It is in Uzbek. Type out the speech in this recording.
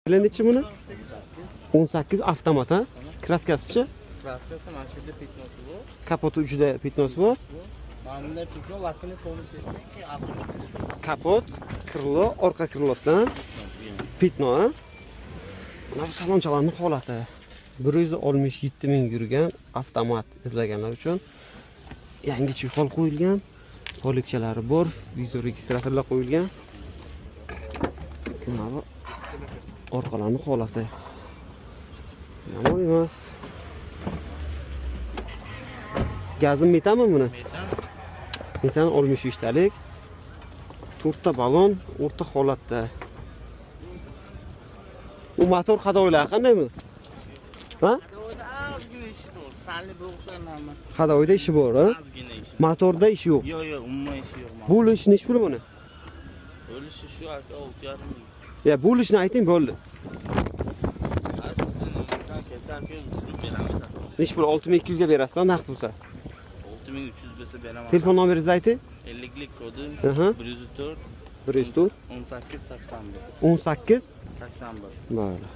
Nechi buni? 18 avtomat ha? Kraskasichi? Kraskasi mana shu yerda petnosi bor. Kapoti uchida petnosi bor. Mana bunday petno lakini tonus etgan, Kapot, krilo, orqa krilosidan petno ha? Mana bu salonchalarning holati 167 ming yurgan avtomat izlaganlar uchun yangi chexol qo'yilgan, polikchalari bor, video registratorlar qo'yilgan. Mana bu orqalarning holati yomon emas. Gazim metami buni? Metan 63 talik. 4 ta balon o'rta holatda. Bu motor hadoylari qandaymi? Ha? ozgina ishi bor. Sanli bir o'xshagan almashtir. Hadoyda ishi bor, ha? Ozgina ishi. Motorda ishi yo'q. Yo'q, umuman ishi yo'q. Bo'lish nechi pul buni? Bo'lishi shu aka 6,5 ming. Ya bo'lishni ayting, bo'ldi. Nechi pul? 6200 ga berasiz, naqd bo'lsa. 6300 bo'lsa beraman. Telefon nomeringizni ayting. 50lik kodi Aha. 104 104 18 81. 18 81. Mayli.